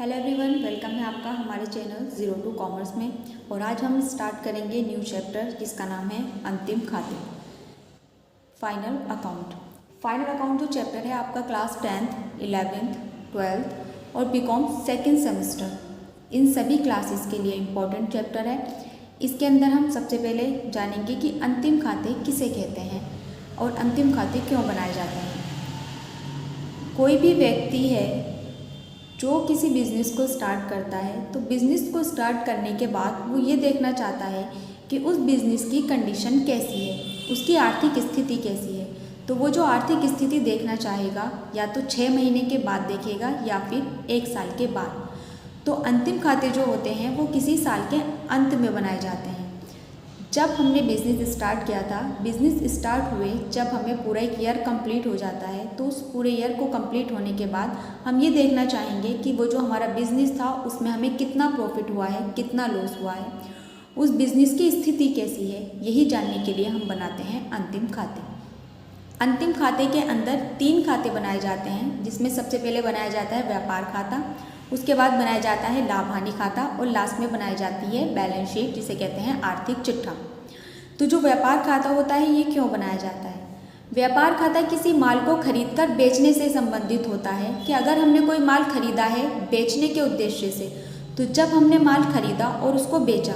Hello everyone, welcome है आपका हमारे चैनल जीरो टू कॉमर्स में। और आज हम स्टार्ट करेंगे न्यू चैप्टर जिसका नाम है अंतिम खाते, फाइनल अकाउंट। फाइनल अकाउंट जो चैप्टर है आपका क्लास 10th, 11th, 12th और बीकॉम सेकेंड सेमेस्टर इन सभी क्लासेस के लिए इम्पोर्टेंट चैप्टर है। इसके अंदर हम सबसे पहले जानेंगे कि अंतिम खाते किसे कहते हैं और अंतिम खाते क्यों बनाए जाते हैं। कोई भी व्यक्ति है जो किसी बिज़नेस को स्टार्ट करता है तो बिज़नेस को स्टार्ट करने के बाद वो ये देखना चाहता है कि उस बिज़नेस की कंडीशन कैसी है, उसकी आर्थिक स्थिति कैसी है। तो वो जो आर्थिक स्थिति देखना चाहेगा या तो 6 महीने के बाद देखेगा या फिर 1 साल के बाद। तो अंतिम खाते जो होते हैं वो किसी साल के अंत में बनाए जाते हैं। जब हमने बिज़नेस स्टार्ट किया था, बिज़नेस स्टार्ट हुए जब हमें पूरा एक ईयर कंप्लीट हो जाता है तो उस पूरे ईयर को कंप्लीट होने के बाद हम ये देखना चाहेंगे कि वो जो हमारा बिज़नेस था उसमें हमें कितना प्रॉफिट हुआ है, कितना लॉस हुआ है, उस बिज़नेस की स्थिति कैसी है। यही जानने के लिए हम बनाते हैं अंतिम खाते। अंतिम खाते के अंदर 3 खाते बनाए जाते हैं, जिसमें सबसे पहले बनाया जाता है व्यापार खाता, उसके बाद बनाया जाता है लाभ हानि खाता और लास्ट में बनाई जाती है बैलेंस शीट, जिसे कहते हैं आर्थिक चिट्ठा। तो जो व्यापार खाता होता है ये क्यों बनाया जाता है? व्यापार खाता किसी माल को खरीदकर बेचने से संबंधित होता है कि अगर हमने कोई माल खरीदा है बेचने के उद्देश्य से, तो जब हमने माल खरीदा और उसको बेचा,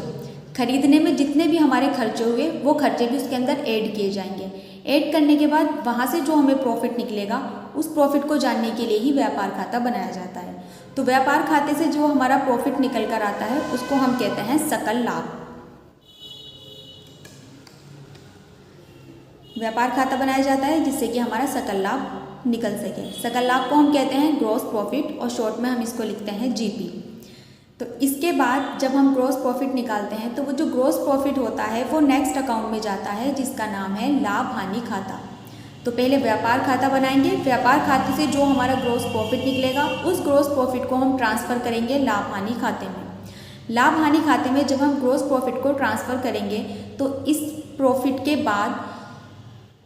खरीदने में जितने भी हमारे खर्चे हुए वो खर्चे भी उसके अंदर ऐड किए जाएंगे। ऐड करने के बाद वहाँ से जो हमें प्रॉफिट निकलेगा उस प्रॉफिट को जानने के लिए ही व्यापार खाता बनाया जाता है। तो व्यापार खाते से जो हमारा प्रॉफिट निकल कर आता है उसको हम कहते हैं सकल लाभ। व्यापार खाता बनाया जाता है जिससे कि हमारा सकल लाभ निकल सके। सकल लाभ को हम कहते हैं ग्रॉस प्रॉफिट और शॉर्ट में हम इसको लिखते हैं जीपी। तो इसके बाद जब हम ग्रॉस प्रॉफिट निकालते हैं तो वो जो ग्रॉस प्रॉफिट होता है वो नेक्स्ट अकाउंट में जाता है जिसका नाम है लाभ हानि खाता। तो पहले व्यापार खाता बनाएंगे, व्यापार खाते से जो हमारा ग्रॉस प्रॉफिट निकलेगा उस ग्रॉस प्रॉफिट को हम ट्रांसफ़र करेंगे लाभ हानि खाते में। लाभ हानि खाते में जब हम ग्रॉस प्रॉफिट को ट्रांसफ़र करेंगे तो इस प्रॉफिट के बाद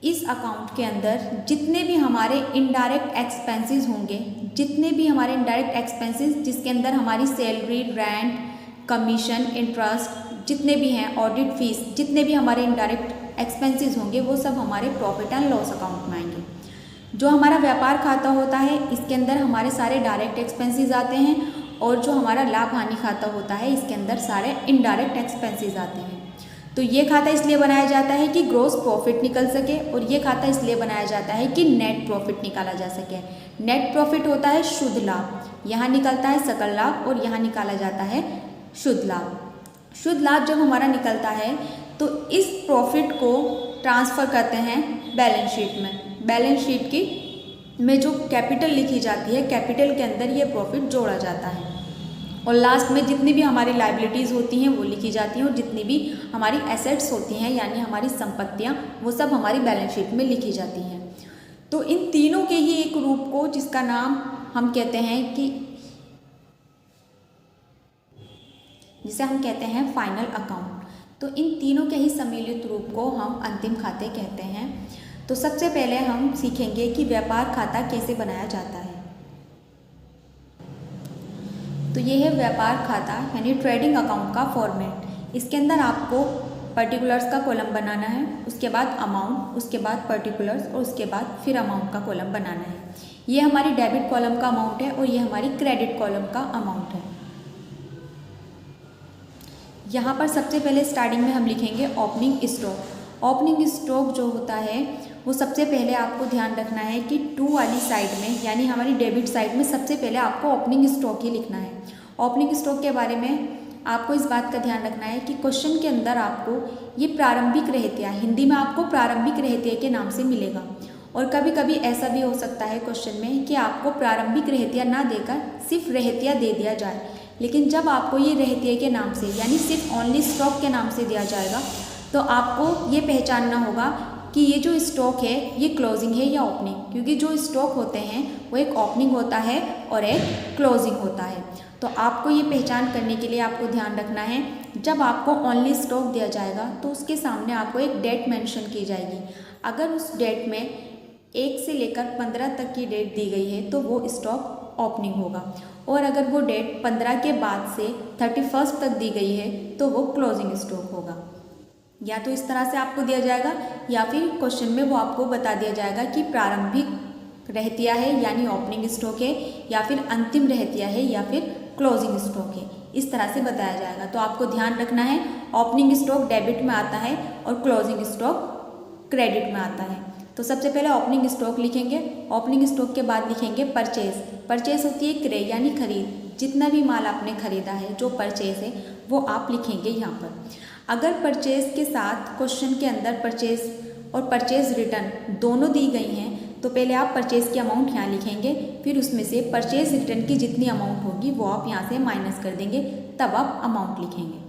इस अकाउंट के अंदर जितने भी हमारे इनडायरेक्ट एक्सपेंसेस होंगे, जितने भी हमारे इनडायरेक्ट एक्सपेंसेस जिसके अंदर हमारी सैलरी, रेंट, कमीशन, इंटरेस्ट जितने भी हैं, ऑडिट फीस, जितने भी हमारे इनडायरेक्ट एक्सपेंसेस होंगे वो सब हमारे प्रॉफिट एंड लॉस अकाउंट में आएंगे। जो हमारा व्यापार खाता होता है इसके अंदर हमारे सारे डायरेक्ट एक्सपेंसेस आते हैं और जो हमारा लाभ हानि खाता होता है इसके अंदर सारे इनडायरेक्ट एक्सपेंसेस आते हैं। तो ये खाता इसलिए बनाया जाता है कि ग्रॉस प्रॉफिट निकल सके और ये खाता इसलिए बनाया जाता है कि नेट प्रॉफिट निकाला जा सके। नेट प्रॉफिट होता है शुद्ध लाभ, यहाँ निकलता है सकल लाभ और यहाँ निकाला जाता है शुद्ध लाभ। शुद्ध लाभ जब हमारा निकलता है तो इस प्रॉफिट को ट्रांसफ़र करते हैं बैलेंस शीट में। बैलेंस शीट की में जो कैपिटल लिखी जाती है, कैपिटल के अंदर ये प्रॉफिट जोड़ा जाता है और लास्ट में जितनी भी हमारी लाइबिलिटीज़ होती हैं वो लिखी जाती हैं और जितनी भी हमारी एसेट्स होती हैं यानी हमारी संपत्तियां वो सब हमारी बैलेंस शीट में लिखी जाती हैं। तो इन तीनों के ही एक रूप को जिसका नाम हम कहते हैं कि जिसे हम कहते हैं फाइनल अकाउंट, तो इन तीनों के ही सम्मिलित रूप को हम अंतिम खाते कहते हैं। तो सबसे पहले हम सीखेंगे कि व्यापार खाता कैसे बनाया जाता है। तो ये है व्यापार खाता यानी ट्रेडिंग अकाउंट का फॉर्मेट। इसके अंदर आपको पर्टिकुलर्स का कॉलम बनाना है, उसके बाद अमाउंट, उसके बाद पर्टिकुलर्स और उसके बाद फिर अमाउंट का कॉलम बनाना है। ये हमारी डेबिट कॉलम का अमाउंट है और ये हमारी क्रेडिट कॉलम का अमाउंट है। यहाँ पर सबसे पहले स्टार्टिंग में हम लिखेंगे ओपनिंग स्टॉक। ओपनिंग स्टॉक जो होता है वो सबसे पहले आपको ध्यान रखना है कि टू वाली साइड में यानी हमारी डेबिट साइड में सबसे पहले आपको ओपनिंग स्टॉक ही लिखना है। ओपनिंग स्टॉक के बारे में आपको इस बात का ध्यान रखना है कि क्वेश्चन के अंदर आपको ये प्रारंभिक रहतिया, हिंदी में आपको प्रारंभिक रहतिया के नाम से मिलेगा और कभी कभी ऐसा भी हो सकता है क्वेश्चन में कि आपको प्रारंभिक रहतिया ना देकर सिर्फ रहतिया दे दिया जाए। लेकिन जब आपको ये रहतिया के नाम से यानी सिर्फ ओनली स्टॉक के नाम से दिया जाएगा तो आपको ये पहचानना होगा कि ये जो स्टॉक है ये क्लोजिंग है या ओपनिंग, क्योंकि जो स्टॉक होते हैं वो एक ओपनिंग होता है और एक क्लोजिंग होता है। तो आपको ये पहचान करने के लिए आपको ध्यान रखना है, जब आपको ओनली स्टॉक दिया जाएगा तो उसके सामने आपको एक डेट मेंशन की जाएगी। अगर उस डेट में 1 से लेकर 15 तक की डेट दी गई है तो वो स्टॉक ओपनिंग होगा और अगर वो डेट 15 के बाद से 31 तक दी गई है तो वो क्लोजिंग स्टॉक होगा। या तो इस तरह से आपको दिया जाएगा या फिर क्वेश्चन में वो आपको बता दिया जाएगा कि प्रारंभिक रहतिया है यानी ओपनिंग स्टॉक है, या फिर अंतिम रहतिया है, या फिर क्लोजिंग स्टॉक है। इस तरह से बताया जाएगा। तो आपको ध्यान रखना है ओपनिंग स्टॉक डेबिट में आता है और क्लोजिंग स्टॉक क्रेडिट में आता है। तो सबसे पहले ओपनिंग स्टॉक लिखेंगे। ओपनिंग स्टॉक के बाद लिखेंगे परचेज। परचेज होती है क्रय यानी खरीद। जितना भी माल आपने खरीदा है जो परचेज है वो आप लिखेंगे यहाँ पर। अगर परचेज के साथ क्वेश्चन के अंदर परचेज और परचेज रिटर्न दोनों दी गई हैं तो पहले आप परचेज की अमाउंट यहाँ लिखेंगे, फिर उसमें से परचेज रिटर्न की जितनी अमाउंट होगी वो आप यहाँ से माइनस कर देंगे, तब आप अमाउंट लिखेंगे।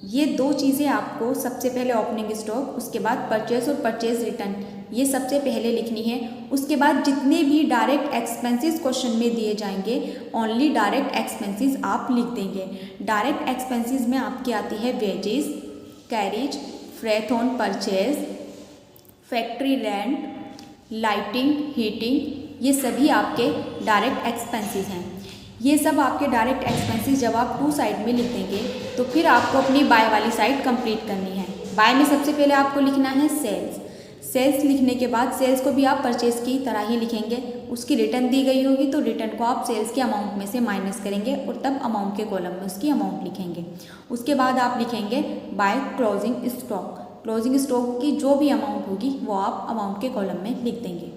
ये दो चीज़ें आपको सबसे पहले ओपनिंग स्टॉक, उसके बाद परचेज और परचेज रिटर्न, ये सबसे पहले लिखनी है। उसके बाद जितने भी डायरेक्ट एक्सपेंसेस क्वेश्चन में दिए जाएंगे ओनली डायरेक्ट एक्सपेंसेस आप लिख देंगे। डायरेक्ट एक्सपेंसेस में आपकी आती है wages, carriage, freight on purchase, factory rent, lighting, heating, ये सभी आपके डायरेक्ट एक्सपेंसेस हैं। ये सब आपके डायरेक्ट एक्सपेंसेस जब आप टू साइड में लिख देंगे तो फिर आपको अपनी बाय वाली साइड कंप्लीट करनी है। बाय में सबसे पहले आपको लिखना है सेल्स। सेल्स लिखने के बाद सेल्स को भी आप परचेज की तरह ही लिखेंगे। उसकी रिटर्न दी गई होगी तो रिटर्न को आप सेल्स के अमाउंट में से माइनस करेंगे और तब अमाउंट के कॉलम में उसकी अमाउंट लिखेंगे। उसके बाद आप लिखेंगे by closing stock. Closing stock की जो भी अमाउंट होगी वो आप अमाउंट के कॉलम में लिख देंगे।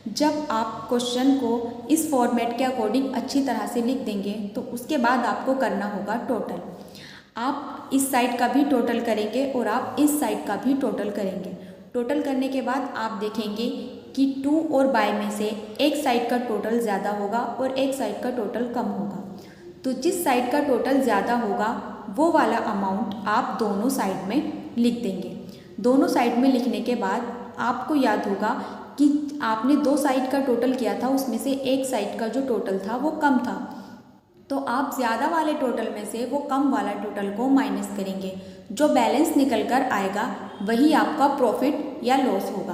जब आप क्वेश्चन को इस फॉर्मेट के अकॉर्डिंग अच्छी तरह से लिख देंगे तो उसके बाद आपको करना होगा टोटल। आप इस साइड का भी टोटल करेंगे और आप इस साइड का भी टोटल करेंगे। टोटल करने के बाद आप देखेंगे कि टू और बाय में से एक साइड का टोटल ज़्यादा होगा और एक साइड का टोटल कम होगा। तो जिस साइड का टोटल ज़्यादा होगा वो वाला अमाउंट आप दोनों साइड में लिख देंगे। दोनों साइड में लिखने के बाद आपको याद होगा कि आपने दो साइड का टोटल किया था, उसमें से एक साइड का जो टोटल था वो कम था, तो आप ज़्यादा वाले टोटल में से वो कम वाला टोटल को माइनस करेंगे। जो बैलेंस निकल कर आएगा वही आपका प्रॉफिट या लॉस होगा।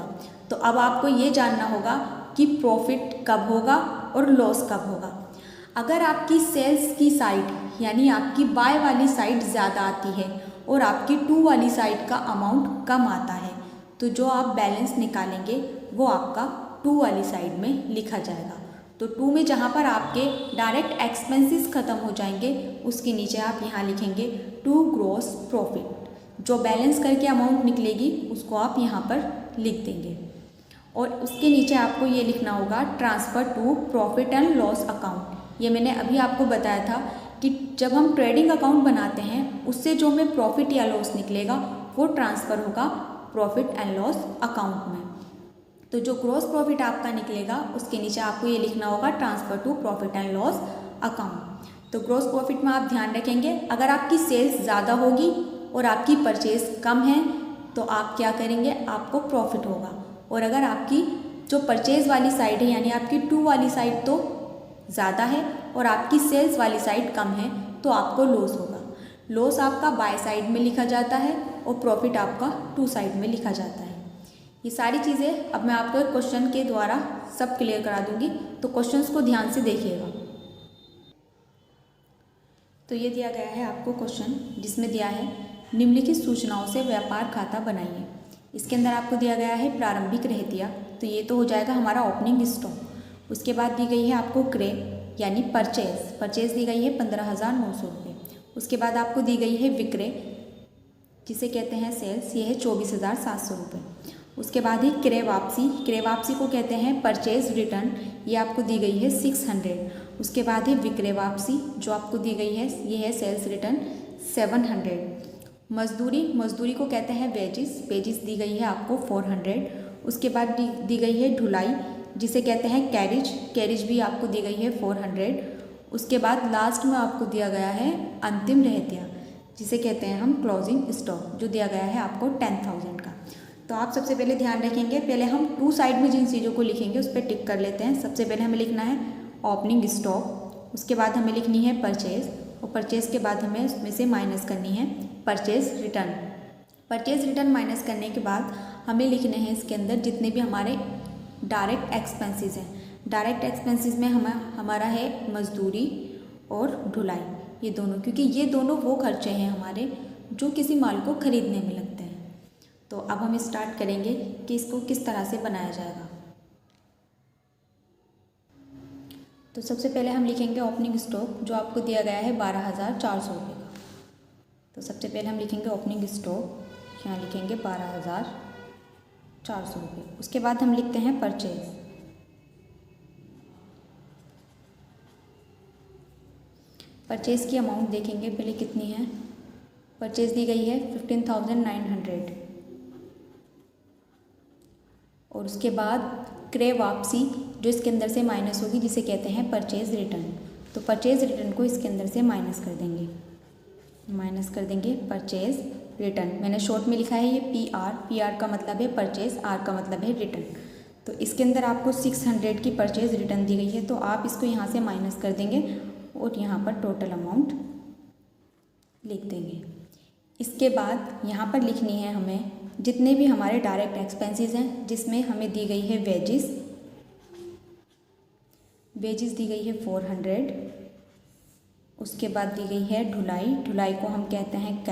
तो अब आपको ये जानना होगा कि प्रॉफिट कब होगा और लॉस कब होगा। अगर आपकी सेल्स की साइड यानी आपकी बाय वाली साइड ज़्यादा आती है और आपकी टू वाली साइड का अमाउंट कम आता है तो जो आप बैलेंस निकालेंगे वो आपका टू वाली साइड में लिखा जाएगा। तो टू में जहाँ पर आपके डायरेक्ट एक्सपेंसेस ख़त्म हो जाएंगे उसके नीचे आप यहाँ लिखेंगे टू ग्रॉस प्रॉफिट। जो बैलेंस करके अमाउंट निकलेगी उसको आप यहाँ पर लिख देंगे और उसके नीचे आपको ये लिखना होगा transfer to profit and loss account. ये मैंने अभी आपको बताया था कि जब हम ट्रेडिंग अकाउंट बनाते हैं उससे जो हमें प्रॉफिट या लॉस निकलेगा वो ट्रांसफ़र होगा प्रॉफिट एंड लॉस अकाउंट में। तो जो ग्रॉस प्रॉफिट आपका निकलेगा उसके नीचे आपको ये लिखना होगा transfer to profit and loss account. तो ग्रॉस प्रॉफिट में आप ध्यान रखेंगे अगर आपकी सेल्स ज़्यादा होगी और आपकी परचेज कम है तो आप क्या करेंगे, आपको प्रॉफिट होगा। और अगर आपकी जो परचेज वाली साइड है यानी आपकी टू वाली साइड तो ज़्यादा है और आपकी सेल्स वाली साइड कम है तो आपको लॉस होगा। लॉस आपका बाय साइड में लिखा जाता है और प्रॉफिट आपका टू साइड में लिखा जाता है। ये सारी चीज़ें अब मैं आपको एक क्वेश्चन के द्वारा सब क्लियर करा दूंगी, तो क्वेश्चंस को ध्यान से देखिएगा। तो ये दिया गया है आपको क्वेश्चन जिसमें दिया है निम्नलिखित सूचनाओं से व्यापार खाता बनाइए। इसके अंदर आपको दिया गया है प्रारंभिक रहतिया, तो ये तो हो जाएगा हमारा ओपनिंग स्टॉक। उसके बाद दी गई है आपको क्रय यानी परचेज दी गई है 15,900 रुपये। उसके बाद आपको दी गई है विक्रय जिसे कहते हैं सेल्स, ये है 24,700 रुपये। उसके बाद ही क्रय वापसी को कहते हैं परचेज रिटर्न, ये आपको दी गई है 600। उसके बाद है विक्रय वापसी जो आपको दी गई है, ये है सेल्स रिटर्न 700। मजदूरी को कहते हैं वेजिस दी गई है आपको 400। उसके बाद दी गई है ढुलाई जिसे कहते हैं कैरेज भी आपको दी गई है 400। उसके बाद लास्ट में आपको दिया गया है अंतिम रहतिया जिसे कहते हैं हम क्लोजिंग स्टॉक, जो दिया गया है आपको 10,000 का। तो आप सबसे पहले ध्यान रखेंगे, पहले हम टू साइड में जिन चीज़ों को लिखेंगे उस पर टिक कर लेते हैं। सबसे पहले हमें लिखना है ओपनिंग स्टॉक, उसके बाद हमें लिखनी है परचेज और परचेज के बाद हमें उसमें से माइनस करनी है परचेज रिटर्न माइनस करने के बाद हमें लिखने हैं इसके अंदर जितने भी हमारे डायरेक्ट एक्सपेंसेस हैं। डायरेक्ट एक्सपेंसेस में हमारा है मजदूरी और ढुलाई, ये दोनों, क्योंकि ये दोनों वो खर्चे हैं हमारे जो किसी माल को खरीदने में लगते हैं। तो अब हम स्टार्ट करेंगे कि इसको किस तरह से बनाया जाएगा। तो सबसे पहले हम लिखेंगे ओपनिंग स्टॉक, जो आपको दिया गया है 12,400 रुपये का। तो सबसे पहले हम लिखेंगे ओपनिंग स्टॉक, यहाँ लिखेंगे 12,400 रुपये। उसके बाद हम लिखते हैं परचेज। परचेज की अमाउंट देखेंगे पहले कितनी है। परचेज दी गई है 15,900। और उसके बाद क्रय वापसी जो इसके अंदर से माइनस होगी, जिसे कहते हैं परचेज रिटर्न। तो परचेज रिटर्न को इसके अंदर से माइनस कर देंगे, परचेज रिटर्न। मैंने शॉर्ट में लिखा है ये PR का मतलब है परचेज, R का मतलब है रिटर्न। तो इसके अंदर आपको 600 की परचेज रिटर्न दी गई है, तो आप इसको यहाँ से माइनस कर देंगे और यहाँ पर टोटल अमाउंट लिख देंगे। इसके बाद यहाँ पर लिखनी है हमें जितने भी हमारे डायरेक्ट एक्सपेंसेस हैं, जिसमें हमें दी गई है वेजेस दी गई है 400। उसके बाद दी गई है ढुलाई को हम कहते हैं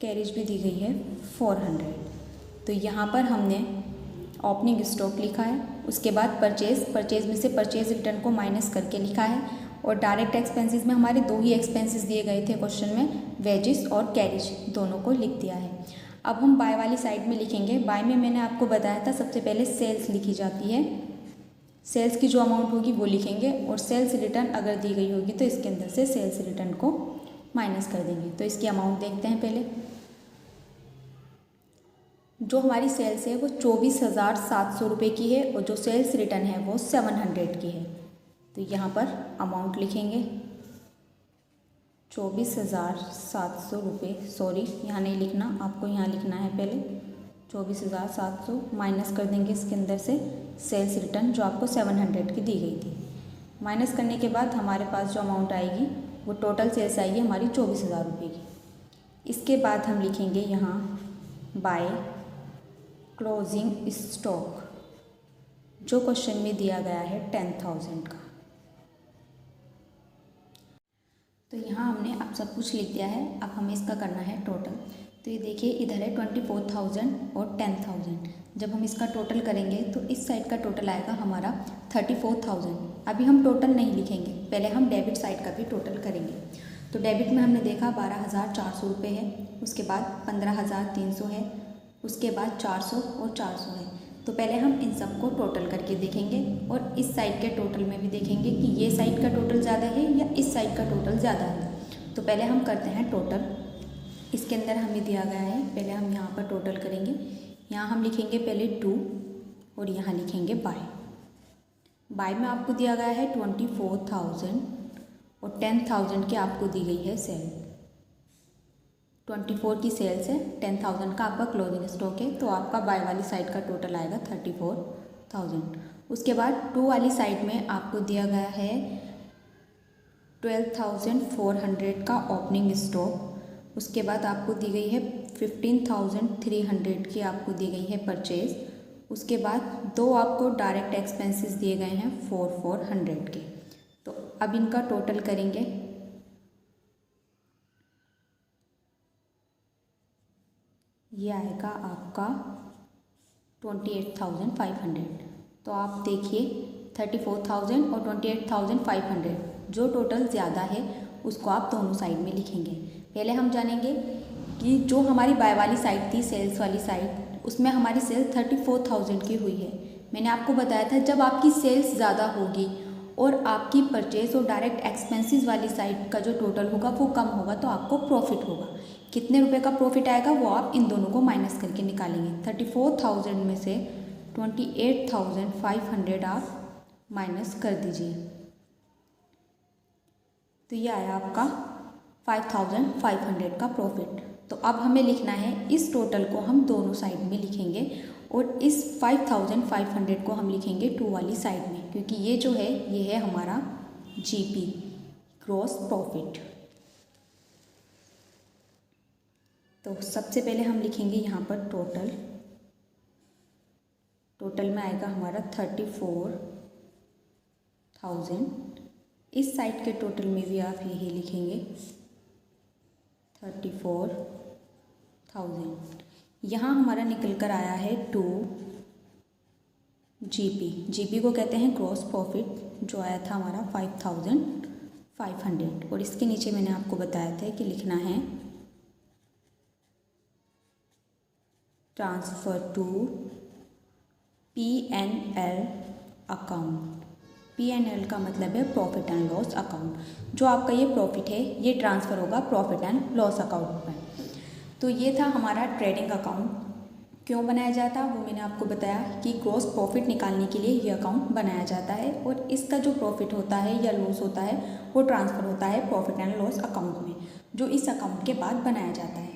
कैरेज भी दी गई है 400। तो यहाँ पर हमने ओपनिंग स्टॉक लिखा है। उसके बाद परचेज में से परचेज रिटर्न को माइनस करके लिखा है। और डायरेक्ट एक्सपेंसेस में हमारे दो ही एक्सपेंसेस दिए गए थे क्वेश्चन में, वेजेस और कैरेज, दोनों को लिख दिया है। अब हम बाय वाली साइड में लिखेंगे। बाय में मैंने आपको बताया था सबसे पहले सेल्स लिखी जाती है, सेल्स की जो अमाउंट होगी वो लिखेंगे। और सेल्स रिटर्न अगर दी गई होगी तो इसके अंदर से सेल्स रिटर्न को माइनस कर देंगे। तो इसकी अमाउंट देखते हैं पहले। जो हमारी सेल्स है वो 24,700 रुपये की है और जो सेल्स रिटर्न है वो 700 की है। तो यहाँ पर अमाउंट लिखेंगे 24,700 रुपये, सॉरी यहाँ नहीं लिखना, आपको यहाँ लिखना है पहले 24,700 माइनस कर देंगे इसके अंदर से सेल्स रिटर्न जो आपको 700 की दी गई थी। माइनस करने के बाद हमारे पास जो अमाउंट आएगी वो टोटल सेल्स आएगी हमारी 24,000 रुपये की। इसके बाद हम लिखेंगे यहाँ बाय क्लोजिंग स्टॉक, जो क्वेश्चन में दिया गया है 10,000 का। तो यहाँ हमने अब सब कुछ लिख दिया है। अब हमें इसका करना है टोटल। तो ये देखिए इधर है 24,000 और 10,000। जब हम इसका टोटल करेंगे तो इस साइड का टोटल आएगा हमारा 34,000। अभी हम टोटल नहीं लिखेंगे, पहले हम डेबिट साइड का भी टोटल करेंगे। तो डेबिट में हमने देखा 12,400 रुपये है, उसके बाद 15,300 है, उसके बाद 400 और 400 है। तो पहले हम इन सब को टोटल करके देखेंगे और इस साइड के टोटल में भी देखेंगे कि ये साइड का टोटल ज़्यादा है या इस साइड का टोटल ज़्यादा है। तो पहले हम करते हैं टोटल। इसके अंदर हमें दिया गया है, पहले हम यहाँ पर टोटल करेंगे। यहाँ हम लिखेंगे पहले 2 और यहाँ लिखेंगे बाय में आपको दिया गया है 24,000 और 10,000 की आपको दी गई है सेल। 24 की सेल्स है, 10,000 का आपका क्लोजिंग स्टॉक है, तो आपका बाय वाली साइड का टोटल आएगा 34,000। उसके बाद 2 वाली साइड में आपको दिया गया है 12,400 का ओपनिंग स्टॉक। उसके बाद आपको दी गई है 15,300 की आपको दी गई है परचेज। उसके बाद 2 आपको डायरेक्ट एक्सपेंसेस दिए गए हैं 4,400 के। तो अब इनका टोटल करेंगे। ये आएगा आपका 28,500। तो आप देखिए 34,000 और 28,500 जो टोटल ज़्यादा है उसको आप दोनों साइड में लिखेंगे। पहले हम जानेंगे कि जो हमारी बाय वाली साइड थी, सेल्स वाली साइड, उसमें हमारी सेल्स 34,000 की हुई है। मैंने आपको बताया था जब आपकी सेल्स ज़्यादा होगी और आपकी परचेज और डायरेक्ट एक्सपेंसेस वाली साइड का जो टोटल होगा वो कम होगा तो आपको प्रॉफिट होगा। कितने रुपए का प्रॉफिट आएगा वो आप इन दोनों को माइनस करके निकालेंगे। 34,000 में से 28,500 आप माइनस कर दीजिए, तो ये आया आपका 5,500 का प्रॉफिट। तो अब हमें लिखना है इस टोटल को हम दोनों साइड में लिखेंगे और इस 5,500 को हम लिखेंगे 2 वाली साइड में, क्योंकि ये जो है ये है हमारा GP, ग्रॉस प्रॉफिट। तो सबसे पहले हम लिखेंगे यहाँ पर टोटल में आएगा हमारा 1000। इस साइड के टोटल में भी आप यही लिखेंगे 34,000। यहाँ हमारा निकल कर आया है 2 GP। GP को कहते हैं ग्रॉस प्रॉफिट, जो आया था हमारा 5,500। और इसके नीचे मैंने आपको बताया था कि लिखना है ट्रांसफ़र टू PNL अकाउंट। PNL का मतलब है प्रॉफिट एंड लॉस अकाउंट। जो आपका ये प्रॉफिट है ये ट्रांसफ़र होगा प्रॉफिट एंड लॉस अकाउंट में। तो ये था हमारा ट्रेडिंग अकाउंट। क्यों बनाया जाता है वो मैंने आपको बताया कि ग्रॉस प्रॉफिट निकालने के लिए ये अकाउंट बनाया जाता है, और इसका जो प्रॉफिट होता है या लॉस होता है वो ट्रांसफ़र होता है प्रॉफिट एंड लॉस अकाउंट में, जो इस अकाउंट के बाद बनाया जाता है।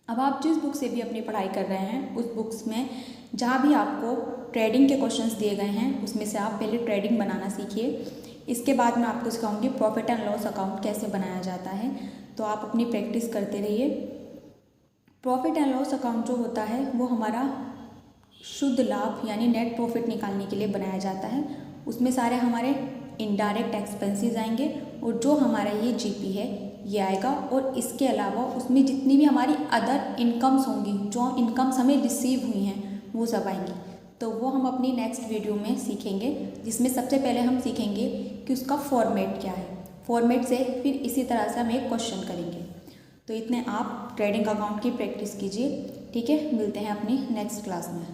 अब आप जिस बुक से भी अपनी पढ़ाई कर रहे हैं उस बुक्स में जहाँ भी आपको ट्रेडिंग के क्वेश्चंस दिए गए हैं उसमें से आप पहले ट्रेडिंग बनाना सीखिए। इसके बाद मैं आपको सिखाऊंगी प्रॉफिट एंड लॉस अकाउंट कैसे बनाया जाता है, तो आप अपनी प्रैक्टिस करते रहिए। प्रॉफिट एंड लॉस अकाउंट जो होता है वो हमारा शुद्ध लाभ यानी नेट प्रॉफिट निकालने के लिए बनाया जाता है। उसमें सारे हमारे इनडायरेक्ट एक्सपेंसेस आएंगे और जो हमारा ये GP है ये आएगा, और इसके अलावा उसमें जितनी भी हमारी अदर इनकम्स होंगी, जो इनकम्स हमें रिसीव हुई हैं वो सब आएंगी। तो वो हम अपनी नेक्स्ट वीडियो में सीखेंगे, जिसमें सबसे पहले हम सीखेंगे कि उसका फॉर्मेट क्या है। फॉर्मेट से फिर इसी तरह से हम एक क्वेश्चन करेंगे। तो इतने आप ट्रेडिंग अकाउंट की प्रैक्टिस कीजिए, ठीक है। मिलते हैं अपनी नेक्स्ट क्लास में।